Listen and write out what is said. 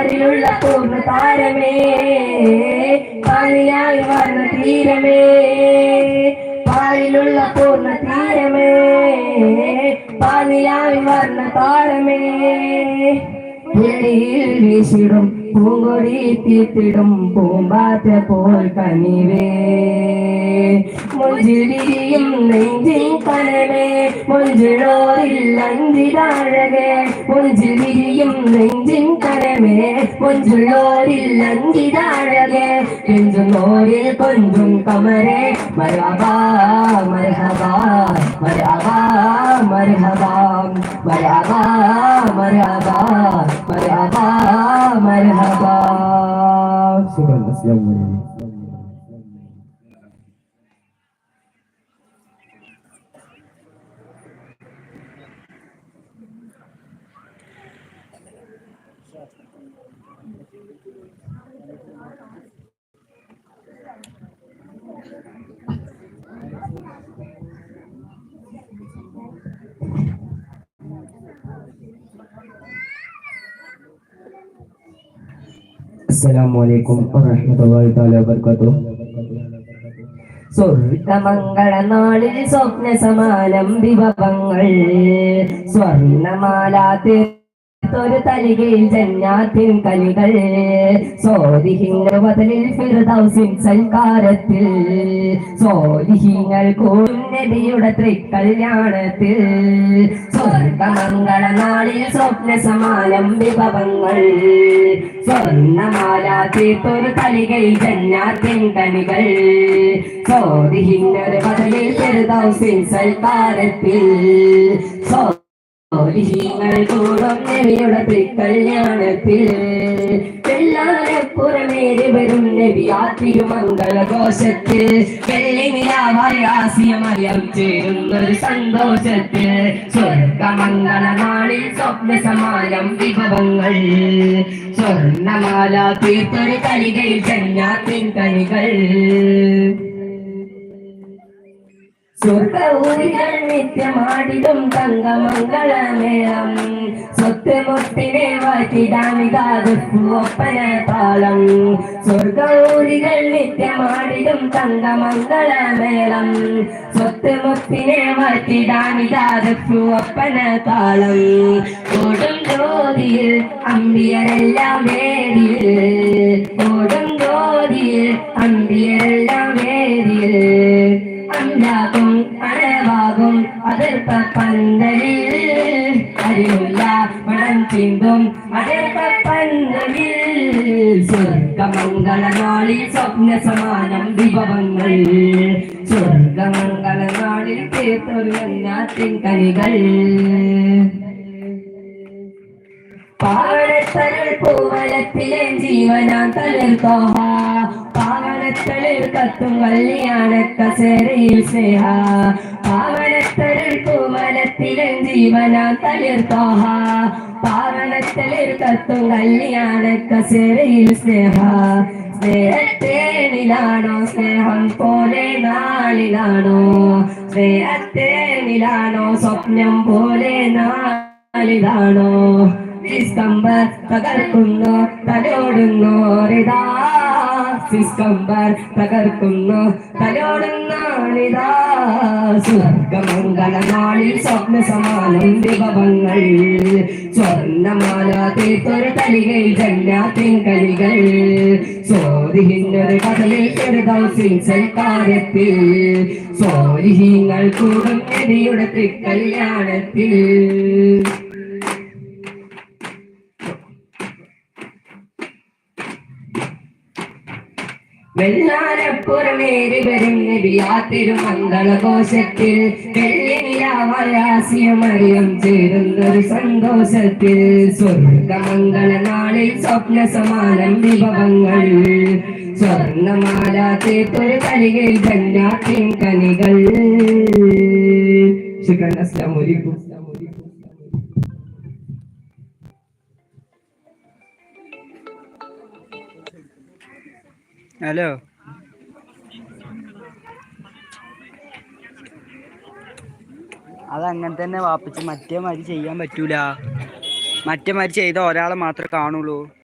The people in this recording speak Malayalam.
പാരിലുള്ള പൂർണ്ണ താരമേ പാലിയായി വന്ന തീരമേ പാലിലുള്ള പൂർണ്ണ തീരമേ പാലിയായി വന്ന താരമേ പുഴയിൽ വീശിടും പൂങ്കൊടി തീർത്തിടും പൂമ്പാറ്റ പോൽ കനിവേ മുഞ്ചിരിയും നെഞ്ചിൻ കനവേ മുഞ്ചിഴോരിൽ അഞ്ചിതാഴകേ മുഞ്ചിരിയും നെഞ്ചിൻ കനവേ മുഞ്ചിഴോരിൽ അഞ്ചിതാഴകേ കെഞ്ചുന്നോരിൽ കൊഞ്ചും കമരേ മരഹബാ മരഹബാ മരഹബാ മരഹബാ മരഹബാ മരഹബാ മരഹബാ മരഹബാ. അസ്സലാമു വറഹ്മത്തുള്ളാഹി തആല വബറകാതുഹു. സ്വർഗമംഗള നാളിൽ സ്വപ്ന സമാനം വിഭവങ്ങൾ സ്വർണമാലാ ഒരു തലികയിൽ ജന്നാത്തിൻ കലികൾ സോദിഹിങ്ങൾ ബദലിൽ ഫിർദൗസിൻ സൽക്കാരത്തിൽ സോദിഹിങ്ങൾ നബിയുടെ തൃക്കല്യാണത്തിൽ സ്വർഗമംഗള നാളിൽ സ്വപ്ന സമാനം വിഭവങ്ങൾ സ്വർണമാല തീർത്തൊരു തലികയിൽ ജന്നാത്തിൻ കലികൾ സോദിഹിങ്ങൾ ബദലിൽ ഫിർദൗസിൻ സൽക്കാരത്തിൽ ോരിശീങ്ങൾ നബിയുടെ തൃക്കല്യാണത്തിൽ വെള്ളാരപ്പുറമേറി വരും നബിയാ തിരുമംഗളഘോഷത്തിൽ വെള്ളി നിലാവായി ആസിയമറിയം ചേരുന്നൊരു സന്തോഷത്തിൽ സ്വർഗമംഗള നാളിൽ സ്വപ്ന സമാനം വിഭവങ്ങൾ സ്വർണമാല തീർത്തൊരു കലികയിൽ ജന്നാത്തിൻ കണികൾ സ്വർഗൂരികൾ നിത്യമാടിടും തങ്കമംഗളമേളം സ്വത്ത് മുത്തിനെ വാറ്റിടാമിതാതൊപ്പന താളം സ്വർഗൂരികൾ നിത്യമാടിടും തങ്കമംഗളമേളം സ്വത്ത് മുത്തിനെ വാറ്റിടാമിതാതൊപ്പന താളം ഓടും ജ്യോതിയിൽ അമ്പിയരെല്ലാം വേദിയിൽ ഓടും ജ്യോതിയിൽ അമ്പിയരെല്ലാം വേദിയിൽ അല്ലാകും അഴവാകും അതിർപ്പ പന്തലിൽ അറിയില്ല മണം ചിന്തും അതിർപ്പ പന്തലിൽ സ്വർഗമംഗള നാളിൽ സ്വപ്ന സമാനം വിഭവങ്ങൾ സ്വർഗമംഗള നാളിൽ തീർത്തൊരു എല്ലാത്തിൻ കനികൾ പാവനത്തളിൽ പൂവനത്തിലെ ജീവനാം തളിർത്തോഹ പാവനത്തളിൽ കത്തും കല്യാണ കസേരയിൽ സ്നേഹ പാവനത്തളിൽ പൂവനത്തിലെ ജീവനാം തളിർത്തോഹ പാവനത്തളിൽ കത്തും കല്യാണ കസേരയിൽ സ്നേഹ സ്നേഹത്തേനിലാണോ സ്നേഹം പോലെ നാളിലാണോ സ്നേഹത്തേനിലാണോ സ്വപ്നം പോലെ നാളിലാണോ സിസ്കംബർ തകർക്കുന്നു തലോടുന്നോരിതാ സിസ്കംബർ തകർക്കുന്നു തലോടുന്നോരിതാ സ്വർഗമംഗള നാളിൽ സ്വപ്ന സമാനം വിഭവങ്ങൾ സ്വർണ്ണമാല തീർത്തൊരു തലികയിൽ ജന്നാത്തിൻ കളികൾ സോരിഹിന്നൊരു കഥലിൽ ഫിർദൗസിൻ സൽക്കാരത്തിൽ സോരിഹിങ്ങൾ കൂടും നബിയുടെ തൃക്കല്യാണത്തിൽ വെള്ളാരപ്പുറമേറി വരും നബിയാ തിരുമംഗളഘോഷത്തിൽ വെള്ളി നിലാവായാസിയമറിയം ചേരുന്നൊരു സന്തോഷത്തിൽ സ്വർഗമംഗള നാളിൽ സ്വപ്ന സമാനം വിഭവങ്ങൾ സ്വർണമാല തീർത്തൊരു കലികയിൽ ജന്നാത്തിൻ കനികൾ. അസ്സലാമു അലൈക്കും. ഹലോ, അതങ്ങനെ തന്നെ വാപ്പിച്ച് മറ്റേ മാതിരി ചെയ്യാൻ പറ്റൂല. മറ്റേ മാതിരി ചെയ്ത ഒരാളെ മാത്രമേ കാണുള്ളൂ.